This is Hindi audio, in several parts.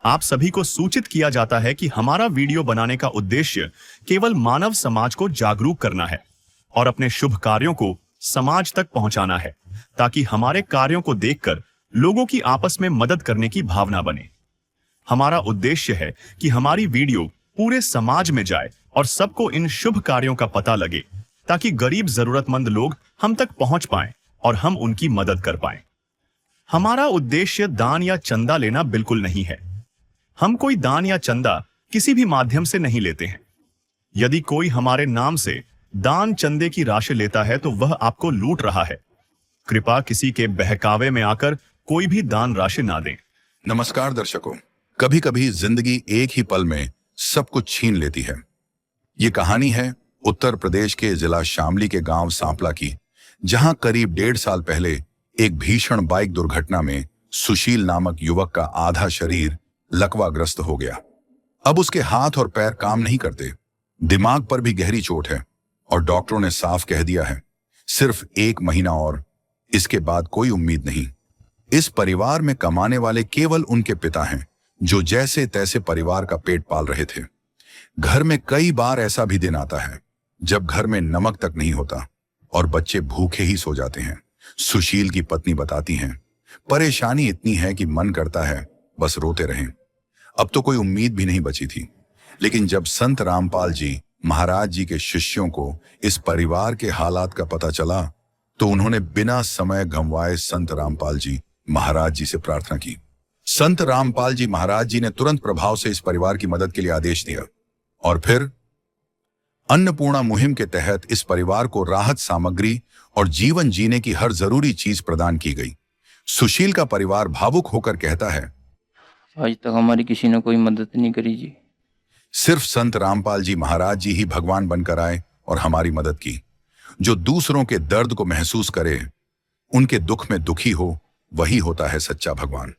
आप सभी को सूचित किया जाता है कि हमारा वीडियो बनाने का उद्देश्य केवल मानव समाज को जागरूक करना है और अपने शुभ कार्यों को समाज तक पहुंचाना है, ताकि हमारे कार्यों को देखकर लोगों की आपस में मदद करने की भावना बने। हमारा उद्देश्य है कि हमारी वीडियो पूरे समाज में जाए और सबको इन शुभ कार्यों का पता लगे, ताकि गरीब जरूरतमंद लोग हम तक पहुंच पाएं और हम उनकी मदद कर पाएं। हमारा उद्देश्य दान या चंदा लेना बिल्कुल नहीं है। हम कोई दान या चंदा किसी भी माध्यम से नहीं लेते हैं। यदि कोई हमारे नाम से दान चंदे की राशि लेता है तो वह आपको लूट रहा है। कृपया किसी के बहकावे में आकर कोई भी दान राशि ना दें। नमस्कार दर्शकों, कभी कभी जिंदगी एक ही पल में सब कुछ छीन लेती है। ये कहानी है उत्तर प्रदेश के जिला शामली के गांव सांपला की, जहां करीब 1.5 साल पहले एक भीषण बाइक दुर्घटना में सुशील नामक युवक का आधा शरीर लकवाग्रस्त हो गया। अब उसके हाथ और पैर काम नहीं करते, दिमाग पर भी गहरी चोट है और डॉक्टरों ने साफ कह दिया है सिर्फ 1 महीना और, इसके बाद कोई उम्मीद नहीं। इस परिवार में कमाने वाले केवल उनके पिता हैं, जो जैसे तैसे परिवार का पेट पाल रहे थे। घर में कई बार ऐसा भी दिन आता है जब घर में नमक तक नहीं होता और बच्चे भूखे ही सो जाते हैं। सुशील की पत्नी बताती हैं, परेशानी इतनी है कि मन करता है बस रोते रहें। अब तो कोई उम्मीद भी नहीं बची थी। लेकिन जब संत रामपाल जी महाराज जी के शिष्यों को इस परिवार के हालात का पता चला, तो उन्होंने बिना समय गंवाए संत रामपाल जी महाराज जी से प्रार्थना की। संत रामपाल जी महाराज जी ने तुरंत प्रभाव से इस परिवार की मदद के लिए आदेश दिया और फिर अन्नपूर्णा मुहिम के तहत इस परिवार को राहत सामग्री और जीवन जीने की हर जरूरी चीज प्रदान की गई। सुशील का परिवार भावुक होकर कहता है, आज तक हमारी किसी ने कोई मदद नहीं करी जी। सिर्फ संत रामपाल जी महाराज जी ही भगवान बनकर आए और हमारी मदद की। जो दूसरों के दर्द को महसूस करे, उनके दुख में दुखी हो, वही होता है सच्चा भगवान।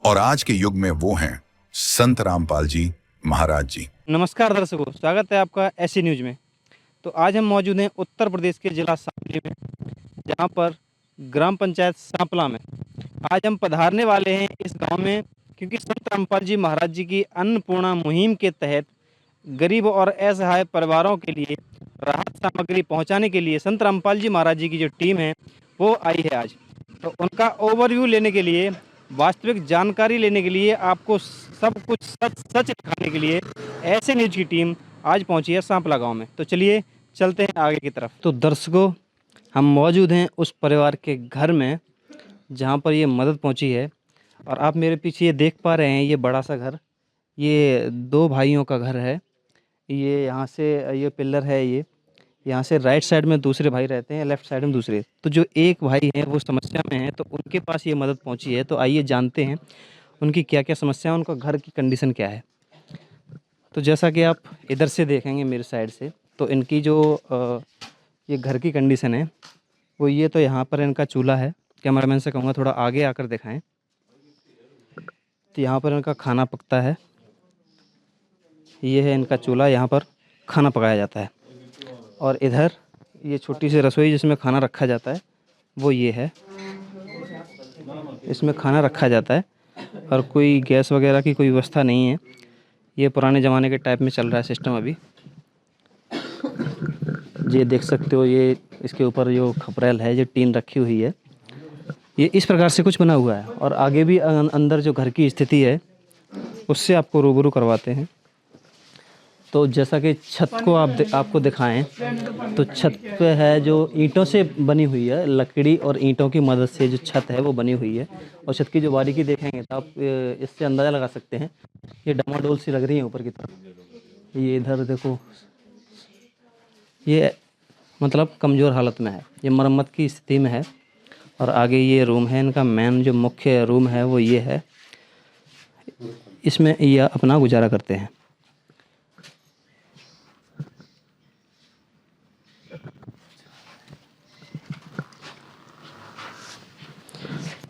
और आज के युग में वो हैं संत रामपाल जी महाराज जी। नमस्कार दर्शकों, स्वागत है आपका ऐसी न्यूज में। तो आज हम मौजूद हैं उत्तर प्रदेश के जिला शामली में, जहां पर ग्राम पंचायत सांपला में आज हम पधारने वाले हैं इस गांव में, क्योंकि संत रामपाल जी महाराज जी की अन्नपूर्णा मुहिम के तहत गरीब और असहाय परिवारों के लिए राहत सामग्री पहुंचाने के लिए संत रामपाल जी महाराज जी की जो टीम है वो आई है आज। तो उनका ओवरव्यू लेने के लिए, वास्तविक जानकारी लेने के लिए, आपको सब कुछ सच दिखाने के लिए ऐसे न्यूज की टीम आज पहुंची है सांपला गांव में। तो चलिए चलते हैं आगे की तरफ। तो दर्शकों, हम मौजूद हैं उस परिवार के घर में जहां पर ये मदद पहुंची है। और आप मेरे पीछे ये देख पा रहे हैं, ये बड़ा सा घर, ये 2 भाइयों का घर है। ये यहाँ से ये पिलर है, ये यहाँ से राइट साइड में दूसरे भाई रहते हैं, लेफ्ट साइड में दूसरे। तो जो एक भाई है वो समस्या में है, तो उनके पास ये मदद पहुंची है। तो आइए जानते हैं उनकी क्या क्या समस्या है, उनका घर की कंडीशन क्या है। तो जैसा कि आप इधर से देखेंगे मेरे साइड से, तो इनकी जो ये घर की कंडीशन है वो ये, तो यहाँ पर इनका चूल्हा है। कैमरामैन से कहूँगा थोड़ा आगे आकर दिखाएं। तो यहाँ पर इनका खाना पकता है, ये है इनका चूल्हा, यहाँ पर खाना पकाया जाता है। और इधर ये छोटी सी रसोई जिसमें खाना रखा जाता है वो ये है, इसमें खाना रखा जाता है। और कोई गैस वगैरह की कोई व्यवस्था नहीं है, ये पुराने ज़माने के टाइप में चल रहा है सिस्टम अभी। ये देख सकते हो, ये इसके ऊपर जो खपरेल है, जो टीन रखी हुई है, ये इस प्रकार से कुछ बना हुआ है। और आगे भी अंदर जो घर की स्थिति है उससे आपको रूबरू करवाते हैं। तो जैसा कि छत को आपको दिखाएं, तो छत पे है जो ईंटों से बनी हुई है, लकड़ी और ईंटों की मदद से जो छत है वो बनी हुई है। और छत की जो बारीकी देखेंगे तो आप इससे अंदाज़ा लगा सकते हैं, ये डमाडोल सी लग रही है ऊपर की तरफ। ये इधर देखो, ये मतलब कमज़ोर हालत में है, ये मरम्मत की स्थिति में है। और आगे ये रूम है इनका, मेन जो मुख्य रूम है वो ये है, इसमें ये अपना गुजारा करते हैं।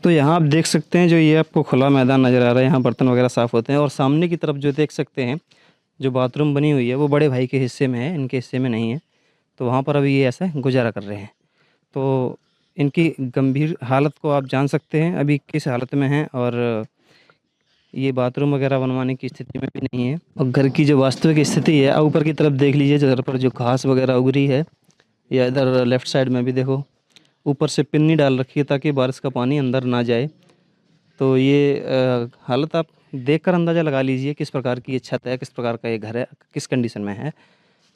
तो यहाँ आप देख सकते हैं, जो ये आपको खुला मैदान नज़र आ रहा है, यहाँ बर्तन वगैरह साफ़ होते हैं। और सामने की तरफ जो देख सकते हैं, जो बाथरूम बनी हुई है वो बड़े भाई के हिस्से में है, इनके हिस्से में नहीं है। तो वहाँ पर अभी ये ऐसा गुजारा कर रहे हैं। तो इनकी गंभीर हालत को आप जान सकते हैं अभी किस हालत में हैं और ये बाथरूम वगैरह बनवाने की स्थिति में भी नहीं है। और घर की जो वास्तविक स्थिति है, ऊपर की तरफ देख लीजिए, घर पर जो घास वगैरह उग रही है, या इधर लेफ्ट साइड में भी देखो, ऊपर से पिन्नी डाल रखी है ताकि बारिश का पानी अंदर ना जाए। तो ये हालत आप देखकर अंदाज़ा लगा लीजिए किस प्रकार की ये छत है, किस प्रकार का ये घर है, किस कंडीशन में है।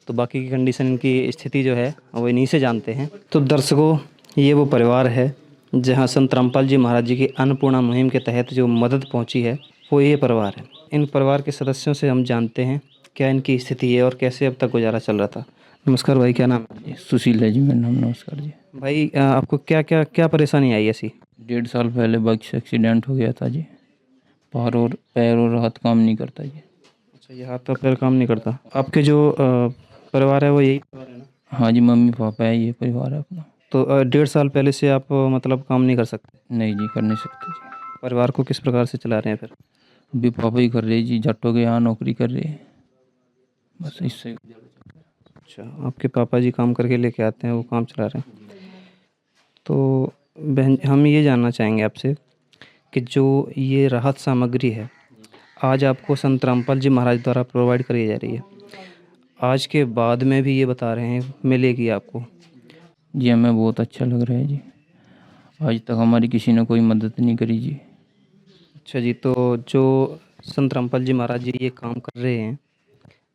तो बाकी की कंडीशन, इनकी स्थिति जो है वो इन्हीं से जानते हैं। तो दर्शकों, ये वो परिवार है जहां संत रामपाल जी महाराज जी की अन्नपूर्णा मुहिम के तहत जो मदद पहुंची है, वो ये परिवार है। इन परिवार के सदस्यों से हम जानते हैं क्या इनकी स्थिति है और कैसे अब तक गुजारा चल रहा था। नमस्कार भाई, क्या नाम है? सुशील है जी मेरा नाम। नमस्कार जी। भाई आपको क्या क्या क्या परेशानी आई ऐसी? 1.5 साल पहले बाइक से एक्सीडेंट हो गया था जी। पैर और हाथ काम नहीं करता जी। अच्छा, ये हाथ और पैर काम नहीं करता। आपके जो परिवार है वो यही परिवार है ना? हाँ जी, मम्मी पापा है, ये परिवार है अपना। तो 1.5 साल पहले से आप मतलब काम नहीं कर सकते? नहीं जी, कर नहीं सकते जी। परिवार को किस प्रकार से चला रहे हैं फिर? अभी पापा ही कर रहे जी, जाटों के यहाँ नौकरी कर रहे हैं, बस इससे। अच्छा, आपके पापा जी काम करके लेके आते हैं, वो काम चला रहे हैं। तो बहन, हम ये जानना चाहेंगे आपसे कि जो ये राहत सामग्री है, आज आपको संत रामपाल जी महाराज द्वारा प्रोवाइड करी जा रही है, आज के बाद में भी ये बता रहे हैं मिलेगी आपको? जी हमें बहुत अच्छा लग रहा है जी। आज तक हमारी किसी ने कोई मदद नहीं करी जी। अच्छा जी, तो जो संत रामपाल जी महाराज जी ये काम कर रहे हैं,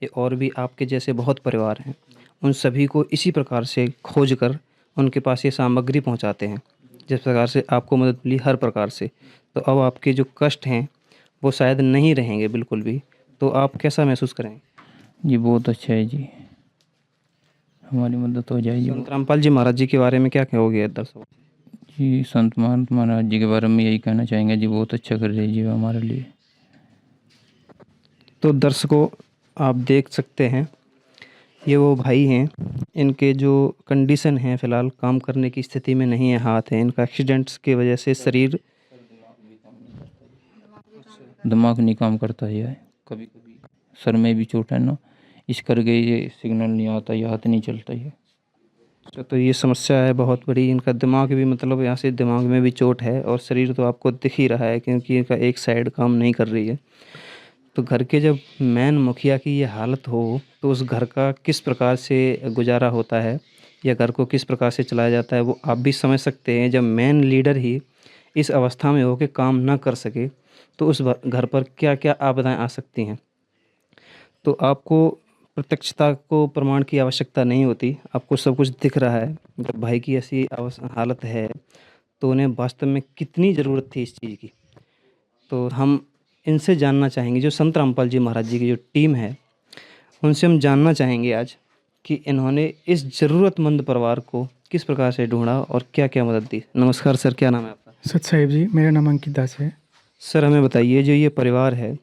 ये और भी आपके जैसे बहुत परिवार हैं, उन सभी को इसी प्रकार से खोज कर उनके पास ये सामग्री पहुंचाते हैं, जिस प्रकार से आपको मदद मिली हर प्रकार से। तो अब आपके जो कष्ट हैं वो शायद नहीं रहेंगे बिल्कुल भी। तो आप कैसा महसूस करेंगे? जी बहुत अच्छा है जी, हमारी मदद हो जाएगी। संत रामपाल जी महाराज जी के बारे में क्या कहोगे दर्शकों? जी संत महाराज जी के बारे में यही कहना चाहेंगे जी, बहुत अच्छा कर रहे हैं जी हमारे लिए। तो दर्शकों, आप देख सकते हैं, ये वो भाई हैं, इनके जो कंडीशन है फ़िलहाल काम करने की स्थिति में नहीं है, हाथ है इनका एक्सीडेंट्स की वजह से शरीर दिमाग नहीं काम करता है, कभी कभी सर में भी चोट है ना, इस करके ये सिग्नल नहीं आता, ये हाथ नहीं चलता है। तो ये समस्या है बहुत बड़ी। इनका दिमाग भी, मतलब यहाँ से दिमाग में भी चोट है, और शरीर तो आपको दिख ही रहा है क्योंकि इनका एक साइड काम नहीं कर रही है। तो घर के जब मेन मुखिया की ये हालत हो, तो उस घर का किस प्रकार से गुजारा होता है या घर को किस प्रकार से चलाया जाता है, वो आप भी समझ सकते हैं। जब मेन लीडर ही इस अवस्था में हो के काम ना कर सके, तो उस घर पर क्या क्या आपदाएं आ सकती हैं। तो आपको प्रत्यक्षता को प्रमाण की आवश्यकता नहीं होती, आपको सब कुछ दिख रहा है। जब भाई की ऐसी हालत है, तो उन्हें वास्तव में कितनी ज़रूरत थी इस चीज़ की। तो हम इनसे जानना चाहेंगे, जो संत रामपाल जी महाराज जी की जो टीम है, उनसे हम जानना चाहेंगे आज कि इन्होंने इस ज़रूरतमंद परिवार को किस प्रकार से ढूंढा और क्या क्या मदद दी। नमस्कार सर, क्या नाम है आपका? सत साहिब जी, मेरा नाम अंकित दास है। सर हमें बताइए, जो ये परिवार है,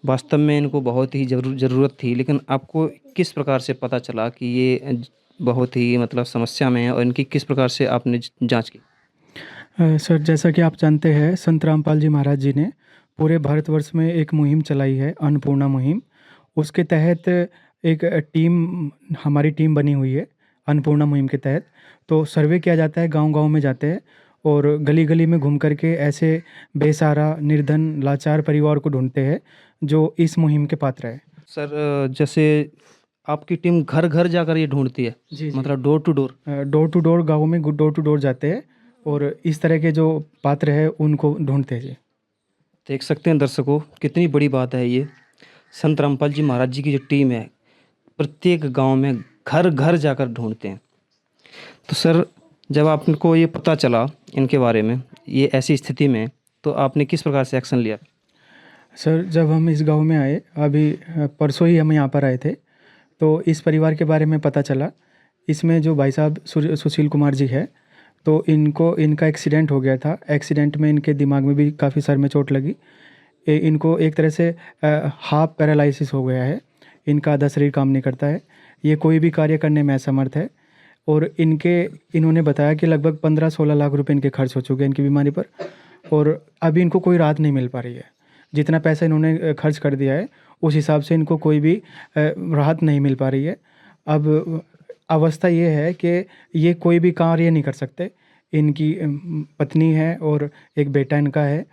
वास्तव में इनको बहुत ही ज़रूरत थी, लेकिन आपको किस प्रकार से पता चला कि ये बहुत ही मतलब समस्या में है, और इनकी किस प्रकार से आपने जांच की? सर, जैसा कि आप जानते हैं, संत रामपाल जी महाराज जी ने पूरे भारतवर्ष में एक मुहिम चलाई है, अन्नपूर्णा मुहिम। उसके तहत एक टीम, हमारी टीम बनी हुई है अन्नपूर्णा मुहिम के तहत। तो सर्वे किया जाता है, गांव-गांव में जाते हैं और गली-गली में घूम कर के ऐसे बेसहारा, निर्धन, लाचार परिवार को ढूंढते हैं जो इस मुहिम के पात्र है। सर जैसे आपकी टीम घर-घर जाकर ये ढूंढती है? जी, मतलब door to door? Door to door, गाँव में डोर टू डोर जाते हैं और इस तरह के जो पात्र है उनको ढूंढते हैं जी। देख सकते हैं दर्शकों, कितनी बड़ी बात है ये। संत रामपाल जी महाराज जी की जो टीम है, प्रत्येक गांव में घर-घर जाकर ढूंढते हैं। तो सर, जब आपको ये पता चला इनके बारे में, ये ऐसी स्थिति में, तो आपने किस प्रकार से एक्शन लिया? सर, जब हम इस गांव में आए, अभी परसों ही हम यहाँ पर आए थे, तो इस परिवार के बारे में पता चला। इसमें जो भाई साहब सुशील कुमार जी है, तो इनका एक्सीडेंट हो गया था। एक्सीडेंट में इनके दिमाग में भी काफ़ी सर में चोट लगी। इनको एक तरह से हाफ पैरालिसिस हो गया है, इनका आधा शरीर काम नहीं करता है, ये कोई भी कार्य करने में असमर्थ है। और इन्होंने बताया कि लगभग 15-16 लाख रुपए इनके खर्च हो चुके हैं इनकी बीमारी पर, और अभी इनको कोई राहत नहीं मिल पा रही है। जितना पैसा इन्होंने खर्च कर दिया है, उस हिसाब से इनको कोई भी राहत नहीं मिल पा रही है। अब अवस्था ये है कि ये कोई भी कार्य नहीं कर सकते। इनकी पत्नी है और एक बेटा इनका है,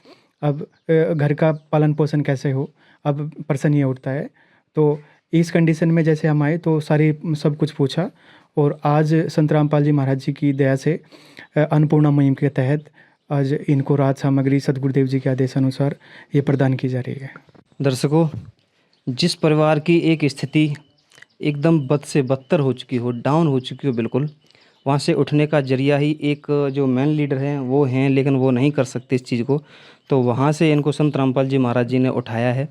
अब घर का पालन पोषण कैसे हो, अब प्रश्न ये उठता है। तो इस कंडीशन में जैसे हम आए तो सब कुछ पूछा, और आज संत रामपाल जी महाराज जी की दया से अन्नपूर्णा मुहिम के तहत आज इनको राहत सामग्री सदगुरुदेव जी के आदेश अनुसार ये प्रदान की जा रही है। दर्शकों, जिस परिवार की एक स्थिति एकदम बद से बदतर हो चुकी हो, डाउन हो चुकी हो बिल्कुल, वहाँ से उठने का जरिया ही एक जो मेन लीडर हैं वो हैं, लेकिन वो नहीं कर सकते इस चीज़ को, तो वहाँ से इनको संत रामपाल जी महाराज जी ने उठाया है।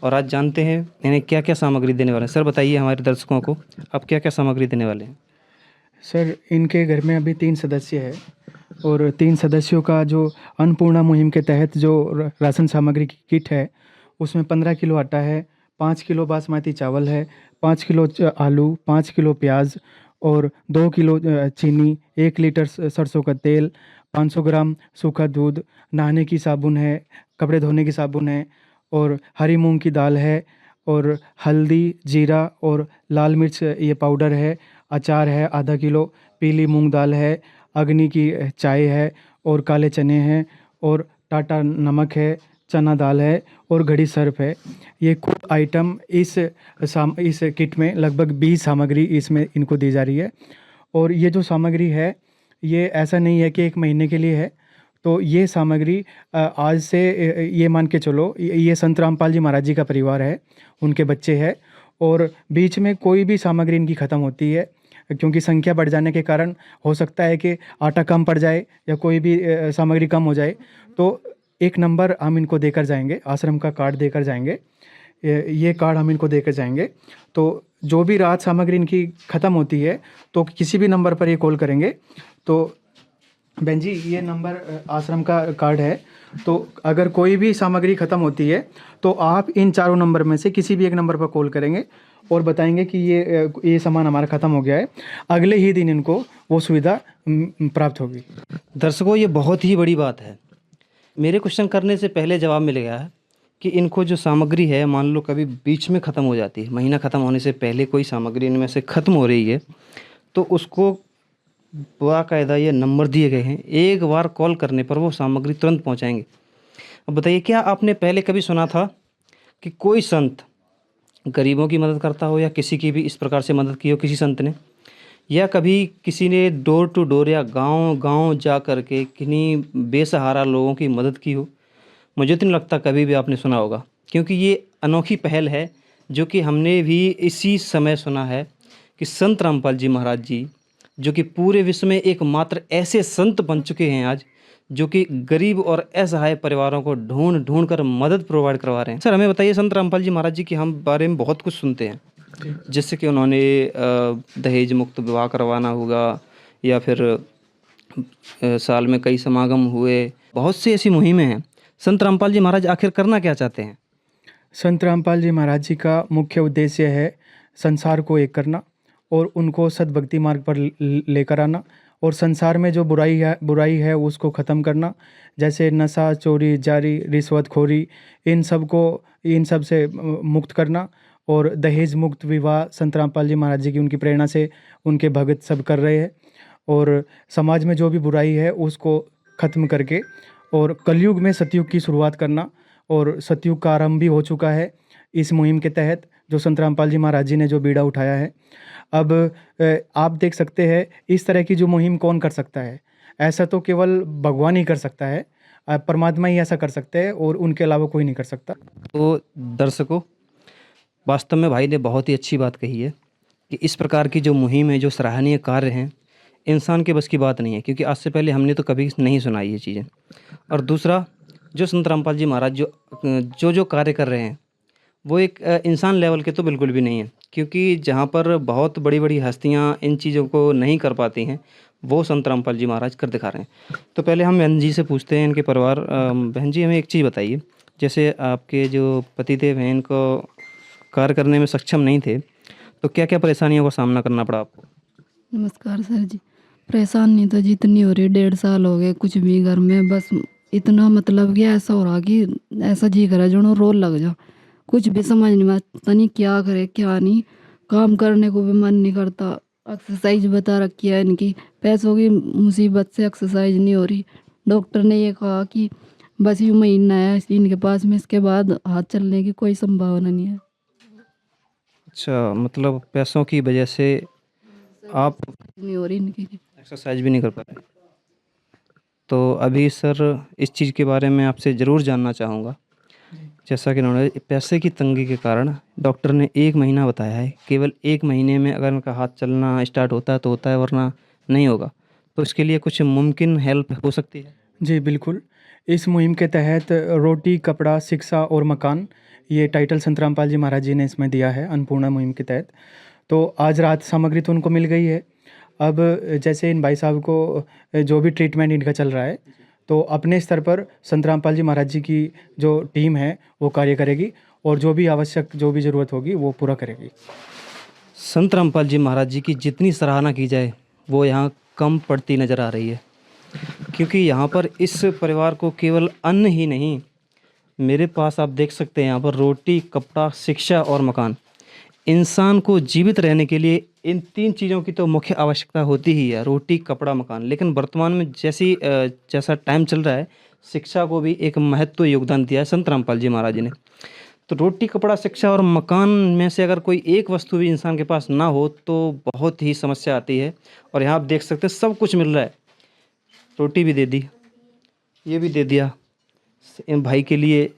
और आज जानते हैं इन्हें क्या क्या सामग्री देने वाले हैं। सर बताइए हमारे दर्शकों को, आप क्या क्या सामग्री देने वाले हैं? सर, इनके घर में अभी 3 सदस्य है, और 3 सदस्यों का जो अन्नपूर्णा मुहिम के तहत जो राशन सामग्री की किट है, उसमें 15 किलो आटा है, 5 किलो बासमती चावल है, 5 किलो आलू, 5 किलो प्याज और 2 किलो चीनी, 1 लीटर सरसों का तेल, 500 ग्राम सूखा दूध, नहाने की साबुन है, कपड़े धोने की साबुन है, और हरी मूंग की दाल है, और हल्दी, जीरा और लाल मिर्च ये पाउडर है, अचार है आधा किलो, पीली मूंग दाल है, अग्नि की चाय है, और काले चने हैं, और टाटा नमक है, चना दाल है, और घड़ी सर्फ है। ये कुल आइटम इस किट में लगभग 20 सामग्री इसमें इनको दी जा रही है। और ये जो सामग्री है, ये ऐसा नहीं है कि 1 महीने के लिए है। तो ये सामग्री आज से ये मान के चलो, ये संत रामपाल जी महाराज जी का परिवार है, उनके बच्चे हैं, और बीच में कोई भी सामग्री इनकी ख़त्म होती है, क्योंकि संख्या बढ़ जाने के कारण हो सकता है कि आटा कम पड़ जाए या कोई भी सामग्री कम हो जाए, तो एक नंबर हम इनको देकर जाएंगे, आश्रम का कार्ड देकर जाएंगे। ये कार्ड हम इनको देकर जाएंगे। तो जो भी राहत सामग्री इनकी ख़त्म होती है तो किसी भी नंबर पर ये कॉल करेंगे। तो बहन जी, ये नंबर आश्रम का कार्ड है, तो अगर कोई भी सामग्री ख़त्म होती है तो आप इन चारों नंबर में से किसी भी एक नंबर पर कॉल करेंगे और बताएंगे कि ये सामान हमारा ख़त्म हो गया है। अगले ही दिन इनको वो सुविधा प्राप्त होगी। दर्शकों, ये बहुत ही बड़ी बात है। मेरे क्वेश्चन करने से पहले जवाब मिल गया है कि इनको जो सामग्री है, मान लो कभी बीच में ख़त्म हो जाती है, महीना ख़त्म होने से पहले कोई सामग्री इनमें से ख़त्म हो रही है, तो उसको बाकायदा ये नंबर दिए गए हैं, एक बार कॉल करने पर वो सामग्री तुरंत पहुंचाएंगे। अब बताइए, क्या आपने पहले कभी सुना था कि कोई संत गरीबों की मदद करता हो, या किसी की भी इस प्रकार से मदद की हो किसी संत ने, या कभी किसी ने डोर टू डोर या गांव जा कर के किन्हीं बेसहारा लोगों की मदद की हो? मुझे तो नहीं लगता कभी भी आपने सुना होगा, क्योंकि ये अनोखी पहल है जो कि हमने भी इसी समय सुना है कि संत रामपाल जी महाराज जी, जो कि पूरे विश्व में एकमात्र ऐसे संत बन चुके हैं आज, जो कि गरीब और असहाय परिवारों को ढूंढ कर मदद प्रोवाइड करवा रहे हैं। सर हमें बताइए, संत रामपाल जी महाराज जी की हम बारे में बहुत कुछ सुनते हैं, जैसे कि उन्होंने दहेज मुक्त विवाह करवाना होगा, या फिर साल में कई समागम हुए, बहुत सी ऐसी मुहिमें हैं। संत रामपाल जी महाराज आखिर करना क्या चाहते हैं? संत रामपाल जी महाराज जी का मुख्य उद्देश्य है संसार को एक करना और उनको सद्भक्ति मार्ग पर लेकर आना, और संसार में जो बुराई है उसको ख़त्म करना, जैसे नशा, चोरी, जारी, रिश्वतखोरी, इन सब से मुक्त करना। और दहेज मुक्त विवाह संत रामपाल जी महाराज जी की उनकी प्रेरणा से उनके भगत सब कर रहे हैं, और समाज में जो भी बुराई है उसको ख़त्म करके और कलयुग में सतयुग की शुरुआत करना। और सतयुग का आरंभ भी हो चुका है इस मुहिम के तहत, जो संत रामपाल जी महाराज जी ने जो बीड़ा उठाया है। अब आप देख सकते हैं, इस तरह की जो मुहिम कौन कर सकता है? ऐसा तो केवल भगवान ही कर सकता है, परमात्मा ही ऐसा कर सकते हैं, और उनके अलावा कोई नहीं कर सकता। तो दर्शकों, वास्तव में भाई ने बहुत ही अच्छी बात कही है कि इस प्रकार की जो मुहिम है, जो सराहनीय कार्य हैं, इंसान के बस की बात नहीं है, क्योंकि आज से पहले हमने तो कभी नहीं सुनाई ये चीज़ें। और दूसरा, जो संत रामपाल जी महाराज जो कार्य कर रहे हैं, वो एक इंसान लेवल के तो बिल्कुल भी नहीं है, क्योंकि जहाँ पर बहुत बड़ी बड़ी हस्तियाँ इन चीज़ों को नहीं कर पाती हैं, वो संत रामपाल जी महाराज कर दिखा रहे हैं। तो पहले हम बहन जी से पूछते हैं, इनके परिवार। बहन जी, हमें एक चीज़ बताइए, जैसे आपके जो पतिदेव हैं, इनको कार्य करने में सक्षम नहीं थे, तो क्या क्या परेशानियों का सामना करना पड़ा आपको? नमस्कार सर जी। परेशानी तो जितनी हो रही, 1.5 साल हो गए, कुछ भी घर में बस इतना मतलब कि ऐसा हो रहा कि ऐसा जी करे जो रोल लग जा, कुछ भी समझ नहीं आता, नहीं क्या करे क्या नहीं, काम करने को भी मन नहीं करता। एक्सरसाइज बता रखी है इनकी, पैसों की मुसीबत से एक्सरसाइज नहीं हो रही। डॉक्टर ने ये कहा कि बस यूँ महीना है इनके पास में, इसके बाद हाथ चलने की कोई संभावना नहीं है। अच्छा, मतलब पैसों की वजह से आप नहीं हो रही इनकी। एक्सरसाइज भी नहीं कर पा रहे। तो अभी सर इस चीज़ के बारे में आपसे ज़रूर जानना चाहूँगा। जैसा कि उन्होंने पैसे की तंगी के कारण डॉक्टर ने 1 महीना बताया है, केवल 1 महीने में अगर उनका हाथ चलना स्टार्ट होता है तो होता है, वरना नहीं होगा। तो इसके लिए कुछ मुमकिन हेल्प हो सकती है? जी बिल्कुल। इस मुहिम के तहत रोटी, कपड़ा, शिक्षा और मकान, ये टाइटल संत रामपाल जी महाराज जी ने इसमें दिया है अन्नपूर्णा मुहिम के तहत। तो आज रात सामग्री तो उनको मिल गई है। अब जैसे इन भाई साहब को जो भी ट्रीटमेंट इनका चल रहा है, तो अपने स्तर पर संत रामपाल जी महाराज जी की जो टीम है वो कार्य करेगी और जो भी आवश्यक जो भी ज़रूरत होगी वो पूरा करेगी। संत रामपाल जी महाराज जी की जितनी सराहना की जाए वो यहाँ कम पड़ती नज़र आ रही है, क्योंकि यहाँ पर इस परिवार को केवल अन्न ही नहीं, मेरे पास आप देख सकते हैं यहाँ पर रोटी, कपड़ा, शिक्षा और मकान। इंसान को जीवित रहने के लिए इन 3 चीज़ों की तो मुख्य आवश्यकता होती ही है, रोटी, कपड़ा, मकान। लेकिन वर्तमान में जैसा टाइम चल रहा है, शिक्षा को भी एक महत्व योगदान दिया है संत रामपाल जी महाराज जी ने। तो रोटी, कपड़ा, शिक्षा और मकान में से अगर कोई एक वस्तु भी इंसान के पास ना हो तो बहुत ही समस्या आती है। और यहाँ आप देख सकते हैं सब कुछ मिल रहा है। रोटी भी दे दी, ये भी दे दिया। इन भाई के लिए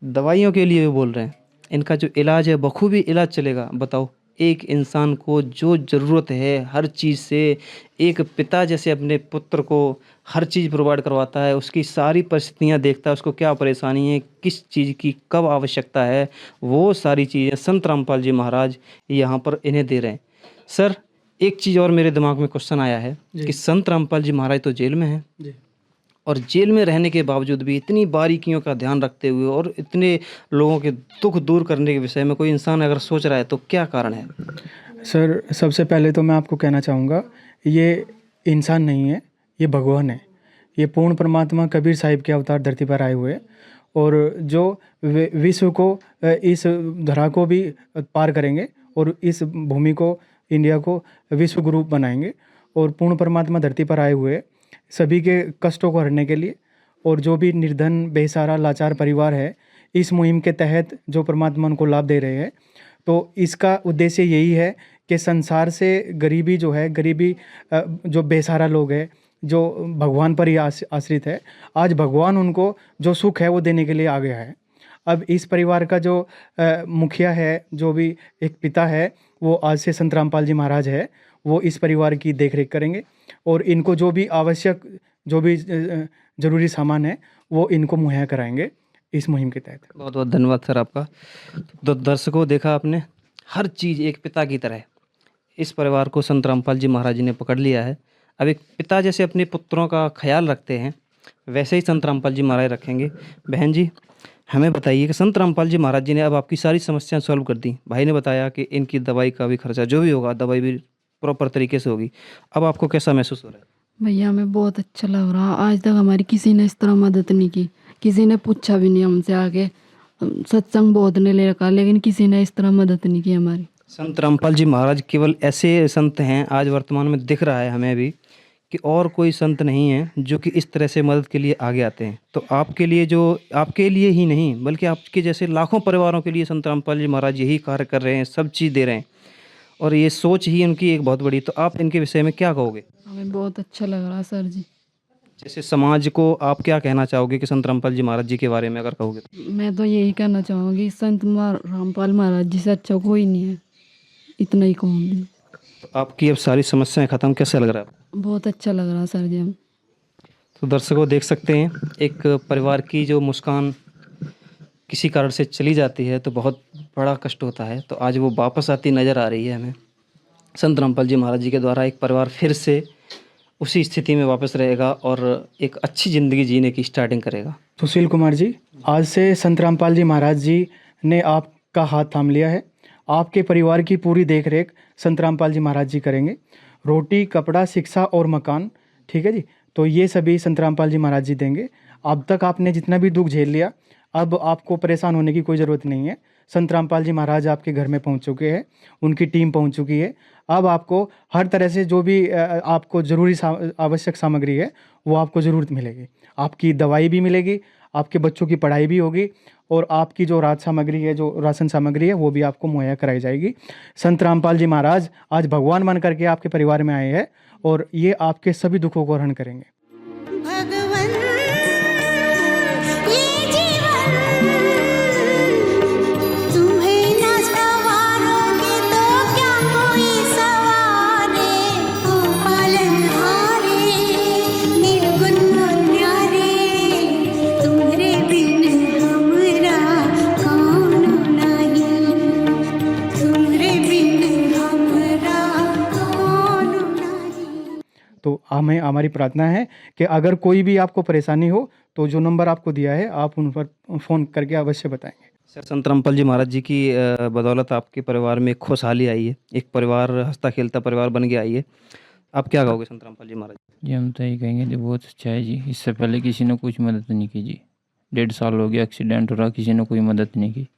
दवाइयों के लिए भी बोल रहे हैं, इनका जो इलाज है बखूबी इलाज चलेगा। बताओ, एक इंसान को जो ज़रूरत है हर चीज़ से, एक पिता जैसे अपने पुत्र को हर चीज़ प्रोवाइड करवाता है, उसकी सारी परिस्थितियाँ देखता है, उसको क्या परेशानी है, किस चीज़ की कब आवश्यकता है, वो सारी चीज़ें संत रामपाल जी महाराज यहाँ पर इन्हें दे रहे हैं। सर, एक चीज़ और मेरे दिमाग में क्वेश्चन आया है कि संत रामपाल जी महाराज तो जेल में हैं, जी और जेल में रहने के बावजूद भी इतनी बारीकियों का ध्यान रखते हुए और इतने लोगों के दुख दूर करने के विषय में कोई इंसान अगर सोच रहा है तो क्या कारण है? सर, सबसे पहले तो मैं आपको कहना चाहूँगा, ये इंसान नहीं है, ये भगवान है। ये पूर्ण परमात्मा कबीर साहिब के अवतार धरती पर आए हुए हैं और जो विश्व को इस धरा को भी पार करेंगे और इस भूमि को, इंडिया को विश्व गुरु बनाएंगे। और पूर्ण परमात्मा धरती पर आए हुए सभी के कष्टों को हरने के लिए, और जो भी निर्धन, बेसहारा, लाचार परिवार है, इस मुहिम के तहत जो परमात्मा उनको लाभ दे रहे हैं, तो इसका उद्देश्य यही है कि संसार से गरीबी जो है, गरीबी जो बेसहारा लोग हैं, जो भगवान पर ही आश्रित है, आज भगवान उनको जो सुख है वो देने के लिए आ गया है। अब इस परिवार का जो मुखिया है, जो भी एक पिता है, वो आज से संत रामपाल जी महाराज है, वो इस परिवार की देखरेख करेंगे और इनको जो भी आवश्यक, जो भी ज़रूरी सामान है वो इनको मुहैया कराएंगे इस मुहिम के तहत। बहुत बहुत धन्यवाद सर आपका। तो दर्शकों, देखा आपने, हर चीज़ एक पिता की तरह इस परिवार को संत रामपाल जी महाराज जी ने पकड़ लिया है। अब एक पिता जैसे अपने पुत्रों का ख्याल रखते हैं, वैसे ही संत रामपाल जी महाराज रखेंगे। बहन जी, हमें बताइए कि संत रामपाल जी महाराज जी ने अब आपकी सारी समस्याएं सॉल्व कर दी। भाई ने बताया कि इनकी दवाई का भी खर्चा जो भी होगा, दवाई भी प्रॉपर तरीके से होगी। अब आपको कैसा महसूस हो रहा है? भैया हमें बहुत अच्छा लग रहा। आज तक हमारी किसी ने इस तरह मदद नहीं की, किसी ने पूछा भी नहीं हमसे आके। सत्संग बहुत ने ले रखा, लेकिन किसी ने इस तरह मदद नहीं की हमारी। संत रामपाल जी महाराज केवल ऐसे संत हैं, आज वर्तमान में दिख रहा है हमें भी, कि और कोई संत नहीं है जो कि इस तरह से मदद के लिए आगे आते हैं। तो आपके लिए, जो आपके लिए ही नहीं बल्कि आपके जैसे लाखों परिवारों के लिए संत रामपाल जी महाराज यही कार्य कर रहे हैं, सब चीज़ दे रहे हैं, और ये सोच ही उनकी एक बहुत बड़ी। तो आप इनके विषय में क्या कहोगे? हमें बहुत अच्छा लग रहा सर जी। जैसे समाज को आप क्या कहना चाहोगे कि संत रामपाल जी महाराज जी के बारे में अगर कहोगे तो? मैं तो यही कहना चाहूँगी, संत रामपाल महाराज जी से अच्छा कोई नहीं है, इतना ही कहूँगी। तो आपकी अब सारी समस्याएं खत्म, कैसा लग रहा है? बहुत अच्छा लग रहा सर जी। हम तो दर्शकों, देख सकते हैं, एक परिवार की जो मुस्कान किसी कारण से चली जाती है तो बहुत बड़ा कष्ट होता है, तो आज वो वापस आती नज़र आ रही है हमें। संत रामपाल जी महाराज जी के द्वारा एक परिवार फिर से उसी स्थिति में वापस रहेगा और एक अच्छी ज़िंदगी जीने की स्टार्टिंग करेगा। सुशील कुमार जी, आज से संत रामपाल जी महाराज जी ने आपका हाथ थाम लिया है। आपके परिवार की पूरी देखरेख संत रामपाल जी महाराज जी करेंगे। रोटी, कपड़ा, शिक्षा और मकान, ठीक है जी, तो ये सभी संत रामपाल जी महाराज जी देंगे। अब तक आपने जितना भी दुख झेल लिया, अब आपको परेशान होने की कोई ज़रूरत नहीं है। संत रामपाल जी महाराज आपके घर में पहुंच चुके हैं, उनकी टीम पहुंच चुकी है। अब आपको हर तरह से जो भी आपको ज़रूरी आवश्यक सामग्री है वो आपको ज़रूरत मिलेगी। आपकी दवाई भी मिलेगी, आपके बच्चों की पढ़ाई भी होगी और आपकी जो राज सामग्री है, जो राशन सामग्री है, वो भी आपको मुहैया कराई जाएगी। संत रामपाल जी महाराज आज भगवान बन करके आपके परिवार में आए हैं और ये आपके सभी दुखों को हरण करेंगे। भगवन ये जीवन तुम्हें न सवारोगे तो क्या कोई सवारे, ओ पालनहारे निर्गुण न्यारे, तुम्हारे बिन हमरा कौन नहीं, तुम्हारे बिन हमरा कौन नहीं। तो हमें हमारी प्रार्थना है कि अगर कोई भी आपको परेशानी हो तो जो नंबर आपको दिया है आप उन पर फ़ोन करके अवश्य बताएंगे। सर, संत रामपाल जी महाराज जी की बदौलत आपके परिवार में खुशहाली आई है, एक परिवार हंसता खेलता परिवार बन के आई है। आप क्या कहोगे संत रामपाल जी महाराज? जी हम तो यही कहेंगे जी बहुत अच्छा है जी। इससे पहले किसी ने कुछ मदद नहीं की जी। 1.5 साल हो गया एक्सीडेंट हो रहा, किसी ने कोई मदद नहीं की।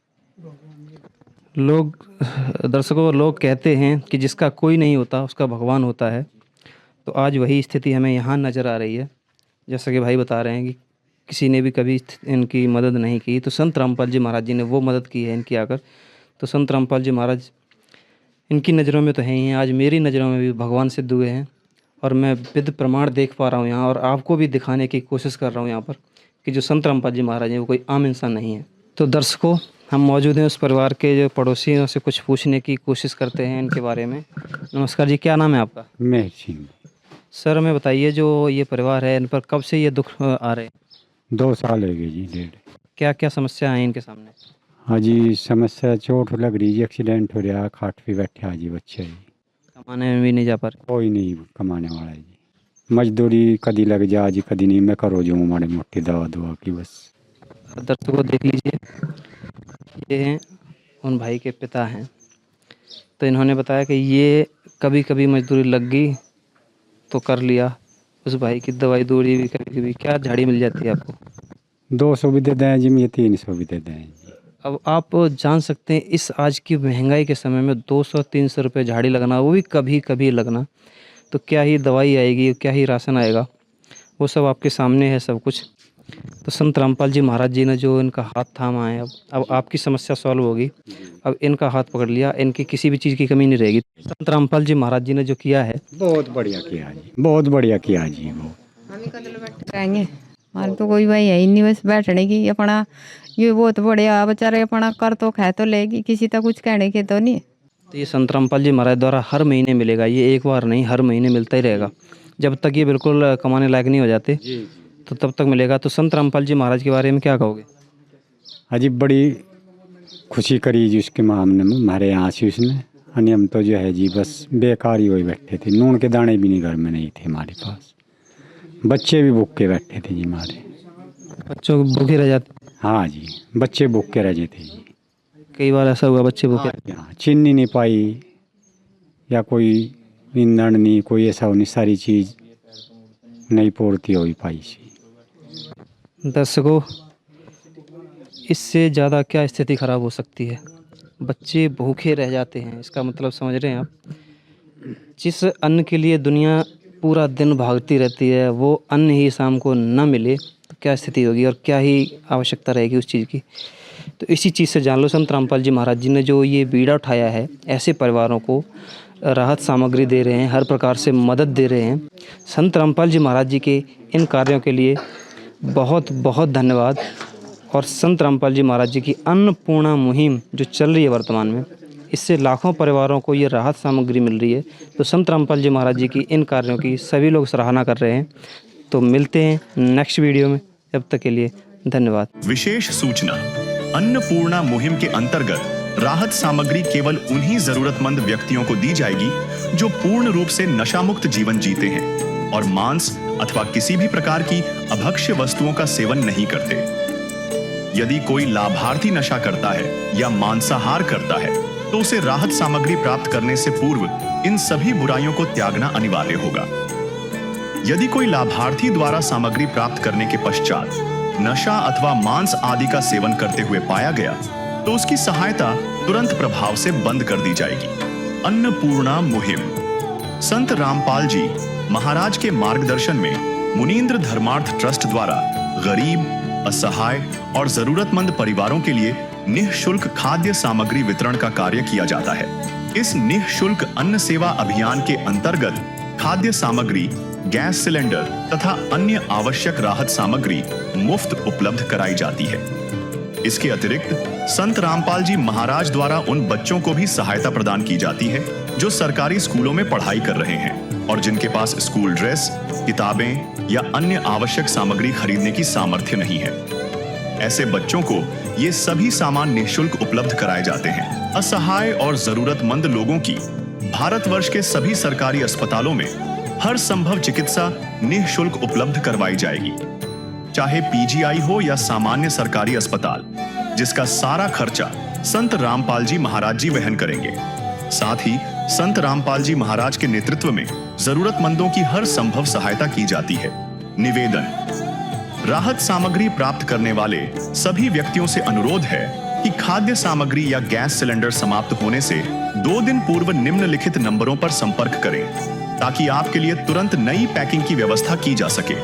लोग दर्शकों, लोग कहते हैं कि जिसका कोई नहीं होता उसका भगवान होता है। तो आज वही स्थिति हमें यहाँ नज़र आ रही है। जैसा कि भाई बता रहे हैं कि किसी ने भी कभी इनकी मदद नहीं की, तो संत रामपाल जी महाराज जी ने वो मदद की है इनकी आकर। तो संत रामपाल जी महाराज इनकी नज़रों में तो हैं ही हैं, आज मेरी नज़रों में भी भगवान सिद्ध हुए हैं और मैं विद प्रमाण देख पा रहा हूँ यहाँ, और आपको भी दिखाने की कोशिश कर रहा हूँ यहाँ पर कि जो संत रामपाल जी महाराज हैं वो कोई आम इंसान नहीं है। तो दर्शकों, हम मौजूद हैं उस परिवार के जो पड़ोसियों से कुछ पूछने की कोशिश करते हैं इनके बारे में। नमस्कार जी, क्या नाम है आपका? मेहर सिंह। सर, हमें बताइए जो ये परिवार है इन पर कब से ये दुख आ रहे हैं? 2 साल हो गए जी, 1.5। क्या क्या समस्या है इनके सामने? हाँ जी, समस्या चोट लग रही जी, एक्सीडेंट हो रहा, खाट पे बैठे हाँ जी बच्चे जी, कमाने में भी नहीं जा पा रहे। कोई नहीं कमाने वाला है जी। मजदूरी कदी लग जा जी, कदी नहीं, मैं करो जो माड़ी मोटी दवा दुआ की बस। दर्शकों देख लीजिए, ये हैं उन भाई के पिता हैं। तो इन्होंने बताया कि ये कभी कभी मजदूरी लग गई तो कर लिया, उस भाई की दवाई दूरी भी कभी कभी। क्या झाड़ी मिल जाती है आपको? 200 भी दे दें जी, मैं 300 भी दे दें जी। अब आप जान सकते हैं इस आज की महंगाई के समय में 200-300 रुपये झाड़ी लगना, वो भी कभी कभी लगना, तो क्या ही दवाई आएगी, क्या ही राशन आएगा, वो सब आपके सामने है सब कुछ। तो संत रामपाल जी महाराज जी ने जो इनका हाथ थामा है, अब आपकी समस्या सॉल्व होगी। अब इनका हाथ पकड़ लिया, इनकी किसी भी चीज़ की कमी नहीं रहेगी। संत रामपाल जी महाराज जी ने जो किया है बहुत बढ़िया किया जी, बहुत बढ़िया किया जी। वो हम ही कदल बैठ जाएंगे, हमारे तो कोई भाई है ही नहीं बस बैठने की। अपना ये बहुत बढ़िया बेचारे अपना कर तो खाए तो लेगी, किसी तक कुछ कहने के तो नहीं। तो ये संत रामपाल जी महाराज द्वारा हर महीने मिलेगा, ये एक बार नहीं, हर महीने मिलता ही रहेगा जब तक ये बिल्कुल कमाने लायक नहीं हो जाते, तो तब तक मिलेगा। तो संत रामपाल जी महाराज के बारे में क्या कहोगे? हाँ जी, बड़ी खुशी करी जी उसके मामले में हमारे यहाँ से उसने। और हम तो जो है जी बस बेकार ही वही बैठे थे, नून के दाने भी नहीं घर में नहीं थे हमारे पास, बच्चे भी भूखे बैठे थे जी हमारे। बच्चों को भूखे रह जाते? हाँ जी, बच्चे भूखे रह जाते जी। कई बार ऐसा हुआ बच्चे भूखे? हाँ, चीनी नहीं पाई या कोई ईंधन नहीं, कोई ऐसा नहीं, सारी चीज़ नहीं पूर्ति हो पाई सी। दर्शकों, इससे ज़्यादा क्या स्थिति ख़राब हो सकती है? बच्चे भूखे रह जाते हैं, इसका मतलब समझ रहे हैं आप? जिस अन्न के लिए दुनिया पूरा दिन भागती रहती है, वो अन्न ही शाम को न मिले तो क्या स्थिति होगी और क्या ही आवश्यकता रहेगी उस चीज़ की। तो इसी चीज़ से जान लो, संत रामपाल जी महाराज जी ने जो ये बीड़ा उठाया है, ऐसे परिवारों को राहत सामग्री दे रहे हैं, हर प्रकार से मदद दे रहे हैं। संत रामपाल जी महाराज जी के इन कार्यों के लिए बहुत बहुत धन्यवाद। और संत रामपाल जी महाराज जी की अन्नपूर्णा मुहिम जो चल रही है वर्तमान में, इससे लाखों परिवारों को ये राहत सामग्री मिल रही है। तो संत रामपाल जी महाराज जी की इन कार्यों की सभी लोग सराहना कर रहे हैं। तो मिलते हैं नेक्स्ट वीडियो में, तब तक के लिए धन्यवाद। विशेष सूचना, अन्नपूर्णा मुहिम के अंतर्गत राहत सामग्री केवल उन्हीं जरूरतमंद व्यक्तियों को दी जाएगी जो पूर्ण रूप से नशा मुक्त जीवन जीते हैं और मांस अथवा किसी भी प्रकार की अभक्ष्य वस्तुओं का सेवन नहीं करते। यदि कोई लाभार्थी नशा करता है या मांसाहार करता है तो उसे राहत सामग्री प्राप्त करने से पूर्व इन सभी बुराइयों को त्यागना अनिवार्य होगा। यदि कोई लाभार्थी द्वारा सामग्री प्राप्त करने के पश्चात नशा अथवा मांस आदि का सेवन करते हुए पाया गया तो उसकी सहायता तुरंत प्रभाव से बंद कर दी जाएगी। अन्नपूर्णा मुहिम संत रामपाल जी महाराज के मार्गदर्शन में मुनींद्र धर्मार्थ ट्रस्ट द्वारा गरीब, असहाय और जरूरतमंद परिवारों के लिए निःशुल्क खाद्य सामग्री वितरण का कार्य किया जाता है। इस निःशुल्क अन्न सेवा अभियान के अंतर्गत खाद्य सामग्री, गैस सिलेंडर तथा अन्य आवश्यक राहत सामग्री मुफ्त उपलब्ध कराई जाती है। इसके अतिरिक्त संत रामपाल जी महाराज द्वारा उन बच्चों को भी सहायता प्रदान की जाती है जो सरकारी स्कूलों में पढ़ाई कर रहे हैं और जिनके पास स्कूल ड्रेस, किताबें या अन्य आवश्यक सामग्री खरीदने की सामर्थ्य नहीं है। ऐसे बच्चों को ये सभी सामान निःशुल्क उपलब्ध कराए जाते हैं। असहाय और जरूरतमंद लोगों की भारतवर्ष के सभी सरकारी अस्पतालों में हर संभव चिकित्सा निःशुल्क उपलब्ध करवाई जाएगी, चाहे पीजीआई हो या सामान्य सरकारी अस्पताल, जिसका सारा खर्चा संत रामपाल जी महाराज जी वहन करेंगे। साथ ही संत रामपाल जी महाराज के नेतृत्व में जरूरतमंदों की हर संभव सहायता की जाती है। निवेदन: राहत सामग्री प्राप्त करने वाले सभी व्यक्तियों से अनुरोध है कि खाद्य सामग्री या गैस सिलेंडर समाप्त होने से 2 दिन पूर्व निम्नलिखित नंबरों पर संपर्क करें ताकि आपके लिए तुरंत नई पैकिंग की व्यवस्था की जा सके।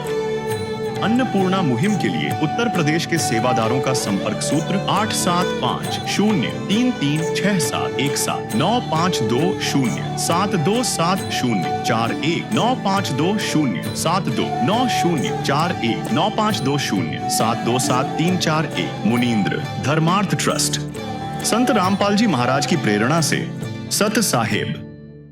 अन्नपूर्णा मुहिम के लिए उत्तर प्रदेश के सेवादारों का संपर्क सूत्र 8750336717 9520727041 952072909041 9520727341। मुनींद्र धर्मार्थ ट्रस्ट। संत रामपाल जी महाराज की प्रेरणा से सत साहेब